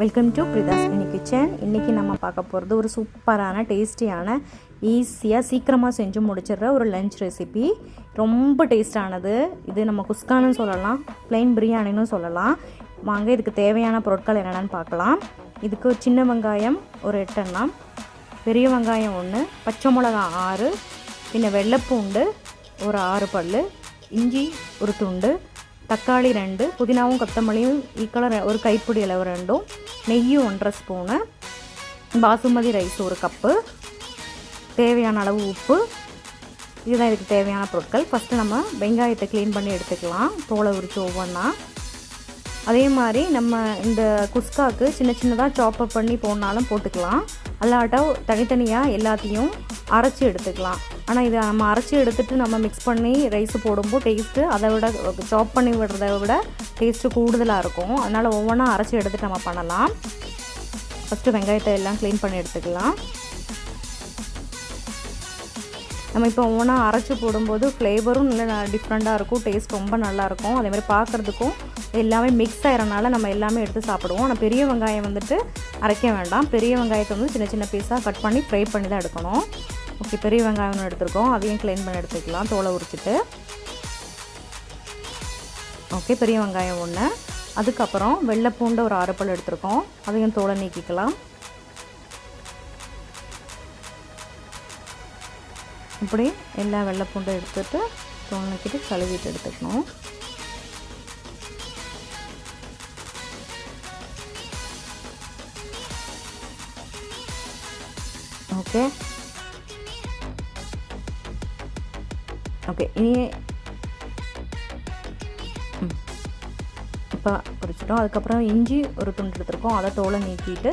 Welcome to Preetha's mini kitchen. இன்றைக்கி நம்ம பார்க்க போகிறது ஒரு சூப்பரான டேஸ்டியான ஈஸியாக சீக்கிரமாக செஞ்சு முடிச்சிடுற ஒரு லஞ்ச் ரெசிபி. ரொம்ப டேஸ்டானது. இது நம்ம குஸ்கான்னு சொல்லலாம், ப்ளைன் பிரியாணின்னு சொல்லலாம். வாங்க இதுக்கு தேவையான பொருட்கள் என்னென்னு பார்க்கலாம். இதுக்கு சின்ன வெங்காயம் ஒரு 8 எண்ணம், பெரிய வெங்காயம் 1, பச்சை மிளகா 6, பின்ன வெள்ளைப்பூண்டு ஒரு 6 பல், இஞ்சி ஒரு துண்டு, தக்காளி 2, புதினாவும் கொத்தமல்லியும் ஈக்குவலாக ஒரு கைப்பிடி அளவு 2, நெய் 1.5 ஸ்பூனு, பாசுமதி ரைஸ் 1 கப்பு, தேவையான அளவு உப்பு. இதுதான் இதுக்கு தேவையான பொருட்கள். ஃபஸ்ட்டு நம்ம வெங்காயத்தை க்ளீன் பண்ணி எடுத்துக்கலாம், தோலை உரித்து ஒவ்வொன்றா. அதே மாதிரி நம்ம இந்த குஸ்காவுக்கு சின்ன சின்னதாக சாப்பப் பண்ணி போடனாலும் போட்டுக்கலாம், அல்லாட்டா தனித்தனியாக எல்லாத்தையும் அரைச்சி எடுத்துக்கலாம். ஆனால் இதை நம்ம அரைச்சி எடுத்துகிட்டு நம்ம மிக்ஸ் பண்ணி ரைஸ் போடும்போது டேஸ்ட்டு அதை விட சாப் பண்ணி விடுறத விட டேஸ்ட்டு கூடுதலாக இருக்கும். அதனால் ஒவ்வொன்றா அரைச்சி எடுத்துகிட்டு நம்ம பண்ணலாம். ஃபஸ்ட்டு வெங்காயத்தை எல்லாம் க்ளீன் பண்ணி எடுத்துக்கலாம். நம்ம இப்போ ஒவ்வொன்றா அரைச்சி போடும்போது ஃப்ளேவரும் நல்ல டிஃப்ரெண்ட்டாக இருக்கும், டேஸ்ட் ரொம்ப நல்லாயிருக்கும். அதேமாதிரி பார்க்குறதுக்கும் எல்லாமே மிக்ஸ் ஆகிறனால நம்ம எல்லாமே எடுத்து சாப்பிடுவோம். ஆனால் பெரிய வெங்காயம் வந்துட்டு அரைக்க வேண்டாம். பெரிய வெங்காயத்தை வந்து சின்ன சின்ன பீஸாக கட் பண்ணி ஃப்ரை பண்ணி தான் எடுக்கணும். ஓகே, பெரிய வெங்காயம் ஒன்று எடுத்துருக்கோம், அதையும் க்ளீன் பண்ணி எடுத்துக்கலாம் தோலை உரிச்சிட்டு. ஓகே, பெரிய வெங்காயம் 1. அதுக்கப்புறம் வெள்ளைப்பூண்டு ஒரு 6 பல் எடுத்துருக்கோம், அதையும் தோலை நீக்கிக்கலாம். இப்படி எல்லா வெள்ளைப்பூண்டும் எடுத்துகிட்டு தோலை நீக்கிட்டு கழுவிட்டு எடுத்துக்கணும். ஓகே ஓகே இனி இப்போ பொரிச்சிட்டோம். அதுக்கப்புறம் இஞ்சி ஒரு துண்டு எடுத்துருக்கோம், அதை தோலை நீக்கிட்டு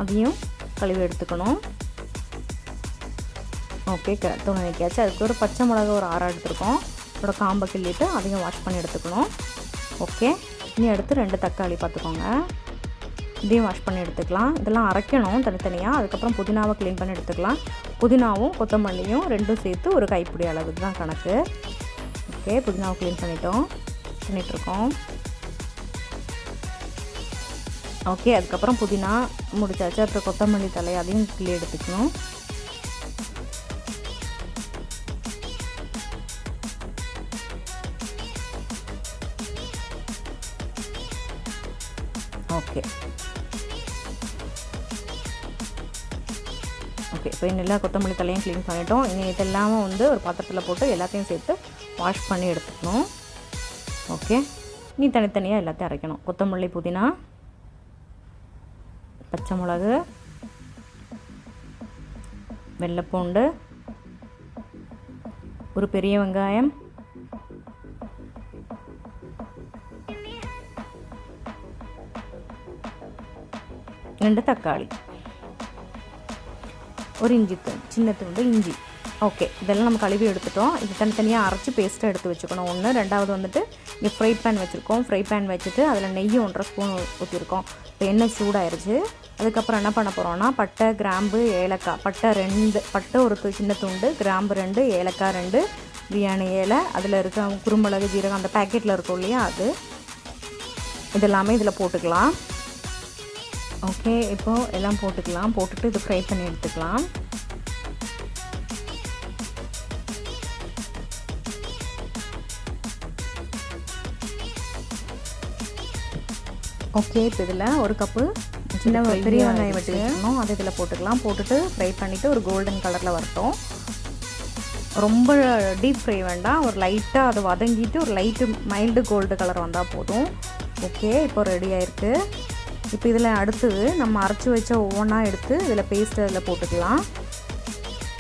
அதையும் கழுவி எடுத்துக்கணும். ஓகே, தோலை நீக்கியாச்சு. அதுக்கு ஒரு பச்சை மிளகா ஒரு 6 எடுத்துருக்கோம், அதோட காம்பை கிள்ளிட்டு அதையும் வாஷ் பண்ணி எடுத்துக்கணும். ஓகே, இனி அடுத்து 2 தக்காளி பார்த்துக்கோங்க, இதையும் வாஷ் பண்ணி எடுத்துக்கலாம். இதெல்லாம் அரைக்கணும் தனித்தனியாக. அதுக்கப்புறம் புதினாவை க்ளீன் பண்ணி எடுத்துக்கலாம். புதினாவும் கொத்தமல்லியும் 2 சேர்த்து ஒரு கைப்பிடி அளவுக்கு தான் கணக்கு. ஓகே, புதினாவை க்ளீன் பண்ணிகிட்ருக்கோம். ஓகே, அதுக்கப்புறம் புதினா முடிச்சாச்சு. அப்புறம் கொத்தமல்லி தலை அதையும் கிள்ளி எடுத்துக்கணும். ஓகே ஓகே இப்போ எல்லா கொத்தமல்லி தலையும் க்ளீன் பண்ணிட்டோம். இனி இதெல்லாமே வந்து ஒரு பாத்திரத்தில் போட்டு எல்லாத்தையும் சேர்த்து வாஷ் பண்ணி எடுத்துக்கணும். ஓகே, இனி தனித்தனியாக எல்லாத்தையும் அரைக்கணும். கொத்தமல்லி, புதினா, பச்சை மிளகு, வெள்ளைப்பூண்டு, ஒரு பெரிய வெங்காயம், ரெண்டு தக்காளி, ஒரு இஞ்சி சின்ன துண்டு இஞ்சி. ஓகே, இதெல்லாம் நம்ம கழுவி எடுத்துட்டோம். இது தனித்தனியாக அரைச்சி பேஸ்ட்டாக எடுத்து வச்சுக்கணும். 1. 2வது வந்துட்டு இங்கே ஃப்ரை பேன் வச்சுருக்கோம். ஃப்ரை பேன் வச்சுட்டு அதில் நெய் 1.5 ஸ்பூன் ஊற்றிருக்கோம். இப்போ எண்ணெய் சூடாயிருச்சு. அதுக்கப்புறம் என்ன பண்ண போகிறோன்னா பட்டை, கிராம்பு, ஏலக்காய். பட்டை ஒரு சின்ன துண்டு, கிராம்பு 2, ஏலக்காய் 2, பிரியாணி இலை, அதில் இருக்க குருமிளகு, ஜீரகம் அந்த பேக்கெட்டில் இருக்கும் இல்லையா, அது இதெல்லாமே இதில் போட்டுக்கலாம். ஓகே, இப்போது எல்லாம் போட்டுட்டு இது ஃப்ரை பண்ணி எடுத்துக்கலாம். ஓகே, இப்போ இதில் ஒரு கப்பு சின்ன பெரிய வெங்காயம் வெட்டி வச்சுக்கணும், அது இதில் போட்டுக்கலாம். போட்டுட்டு ஃப்ரை பண்ணிவிட்டு ஒரு கோல்டன் கலரில் வரட்டும். ரொம்ப டீப் ஃப்ரை வேண்டாம், ஒரு லைட்டாக அது வதங்கிட்டு ஒரு மைல்டு கோல்டு கலர் வந்தால் போதும். ஓகே, இப்போ ரெடி ஆயிருக்கு. இப்போ இதில் அடுத்தது நம்ம அரைச்சி வச்ச ஒவ்வொன்றா எடுத்து இதில் பேஸ்ட்டு இதில் போட்டுக்கலாம்.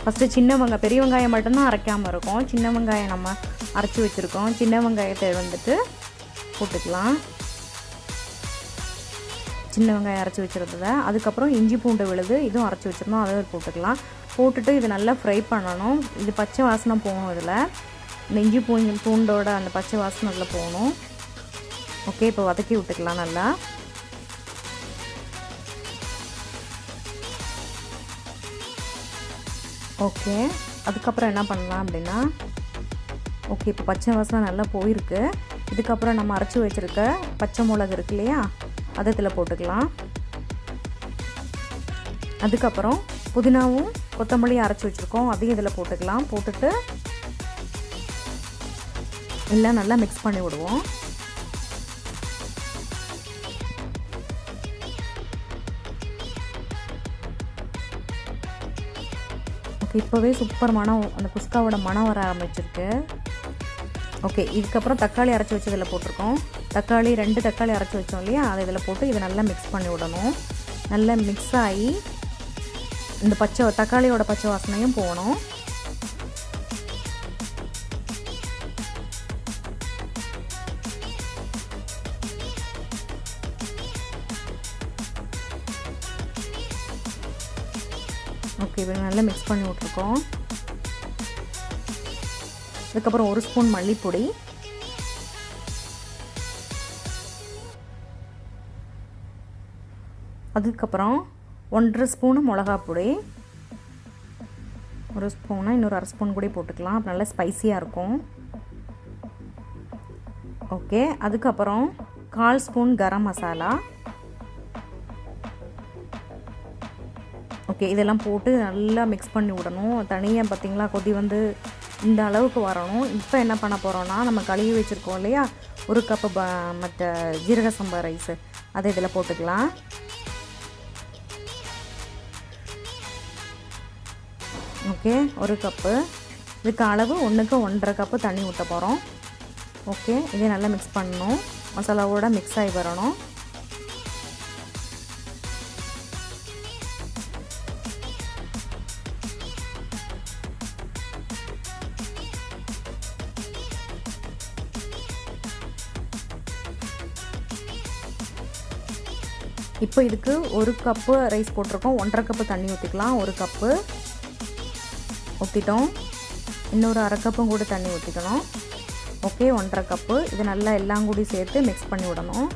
ஃபஸ்ட்டு பெரிய வெங்காயம் மட்டும்தான் அரைக்காமல் இருக்கும். சின்ன வெங்காயம் நம்ம அரைச்சி வச்சுருக்கோம். சின்ன வெங்காயத்தை வந்துட்டு போட்டுக்கலாம். சின்ன வெங்காயம் அரைச்சி வச்சுருந்ததை. அதுக்கப்புறம் இஞ்சி பூண்டு விழுது, இதுவும் அரைச்சி வச்சுருந்தோம், அதை போட்டுக்கலாம். போட்டுட்டு இது நல்லா ஃப்ரை பண்ணணும். இது பச்சை வாசனை போகணும். இதில் இந்த இஞ்சி பூண்டோட அந்த பச்சை வாசனை அதில் போகணும். ஓகே, இப்போ வதக்கி விட்டுக்கலாம் நல்லா. ஓகே, அதுக்கப்புறம் என்ன பண்ணலாம் அப்படின்னா, ஓகே இப்போ பச்சை வாசனை நல்லா போயிருக்கு. இதுக்கப்புறம் நம்ம அரைச்சி வச்சுருக்க பச்சை மிளகு இருக்கு இல்லையா, அதை இதில் போட்டுக்கலாம். அதுக்கப்புறம் புதினாவும் கொத்தமல்லியும் அரைச்சி வச்சுருக்கோம், அதையும் இதில் போட்டுக்கலாம். போட்டுட்டு எல்லாம் நல்லா மிக்ஸ் பண்ணி விடுவோம். ஓகே, இப்போவே சூப்பர் மனம், அந்த குஸ்காவோட மனம் வர ஆரம்பிச்சிருக்கு. ஓகே, இதுக்கப்புறம் தக்காளி அரைச்சி வச்சு இதில் போட்டிருக்கோம். தக்காளி 2 தக்காளி அரைச்சி வச்சோம் இல்லையா, அதை இதில் போட்டு இதை நல்லா மிக்ஸ் பண்ணி விடணும். நல்லா மிக்ஸ் ஆகி இந்த தக்காளியோட பச்சை வாசனையும் போகணும். ஓகே, இப்போ நல்லா மிக்ஸ் பண்ணி விட்ருக்கோம். அதுக்கப்புறம் 1 ஸ்பூன் மல்லிப்பொடி, அதுக்கப்புறம் 1.5 ஸ்பூனு மிளகாப்பொடி, 1 ஸ்பூனா இன்னொரு 1/2 ஸ்பூன் கூட போட்டுக்கலாம், நல்லா ஸ்பைஸியாக இருக்கும். ஓகே, அதுக்கப்புறம் 1/4 ஸ்பூன் கரம் மசாலா. ஓகே, இதெல்லாம் போட்டு நல்லா மிக்ஸ் பண்ணி விடணும். தனியாக பார்த்திங்களா கொதி வந்து இந்த அளவுக்கு வரணும். இப்போ என்ன பண்ண போகிறோன்னா, நம்ம கழுவி வச்சுருக்கோம் இல்லையா 1 கப்பு மற்ற ஜீரக சம்பா ரைஸு, அதை இதில் போட்டுக்கலாம். ஓகே, 1 கப்பு, இதுக்கு அளவு 1க்கு 1.5 கப்பு தண்ணி ஊற்ற போகிறோம். ஓகே, இதே நல்லா மிக்ஸ் பண்ணணும், மசாலாவோட மிக்ஸ் ஆகி வரணும். இப்போ இதுக்கு 1 கப்பு ரைஸ் போட்டிருக்கோம், 1.5 கப்பு தண்ணி ஊற்றிக்கலாம். 1 கப்பு ஊற்றிட்டோம், இன்னொரு 1/2 கப்பும் கூட தண்ணி ஊற்றிக்கணும். Okay, 1.5 cup. இது நல்லா எல்லாம் கூடி சேர்த்து மிக்ஸ் பண்ணி விடணும்.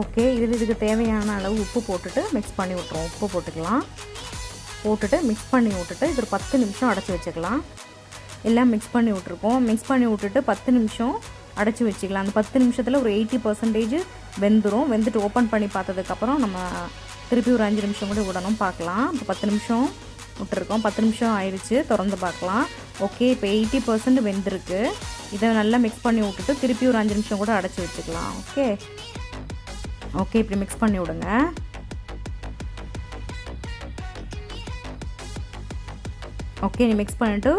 ஓகே, இதுக்கு தேவையான அளவு உப்பு போட்டுட்டு மிக்ஸ் பண்ணி விட்ருவோம். உப்பு போட்டுக்கலாம். போட்டுட்டு மிக்ஸ் பண்ணி விட்டுட்டு இது ஒரு 10 நிமிஷம் அடைச்சி வச்சுக்கலாம். எல்லாம் மிக்ஸ் பண்ணி விட்ருக்கோம். மிக்ஸ் பண்ணி விட்டுட்டு 10 நிமிஷம் அடைச்சி வச்சுக்கலாம். அந்த 10 நிமிஷத்தில் ஒரு 80% வெந்துடும். வெந்துட்டு ஓப்பன் பண்ணி பார்த்ததுக்கப்புறம் நம்ம திருப்பி ஒரு 5 நிமிஷம் கூட விடணும், பார்க்கலாம். இப்போ 10 நிமிஷம் விட்டுருக்கோம். 10 நிமிஷம் ஆயிடுச்சு, திறந்து பார்க்கலாம். ஓகே, இப்போ 80% வெந்திருக்கு. இதை நல்லா மிக்ஸ் பண்ணி விட்டுட்டு திருப்பி ஒரு 5 நிமிஷம் கூட அடைச்சி வச்சுக்கலாம். ஓகே ஓகே, இப்படி மிக்ஸ் பண்ணி விடுங்க. ஓகே, நீ மிக்ஸ் பண்ணிவிட்டு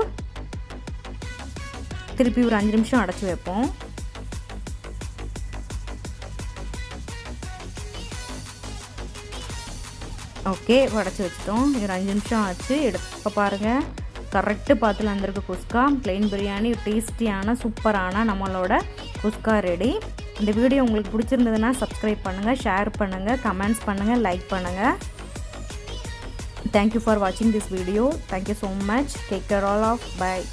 திருப்பி ஒரு 5 நிமிஷம் அடைச்சி வைப்போம். ஓகே, அடைச்சி வச்சிட்டோம். ஒரு 5 நிமிஷம் ஆச்சு. இப்போ பாருங்கள், கரெக்டு பாத்தில் வந்திருக்கு குஸ்கா. ப்ளெயின் பிரியாணி டேஸ்டியான சூப்பரான நம்மளோட குஸ்கா ரெடி. இந்த வீடியோ உங்களுக்கு பிடிச்சிருந்ததுன்னா சப்ஸ்கிரைப் பண்ணுங்கள், ஷேர் பண்ணுங்கள், கமெண்ட்ஸ் பண்ணுங்கள், லைக் பண்ணுங்கள். Thank you for watching this video. Thank you so much. Take care all of. Bye.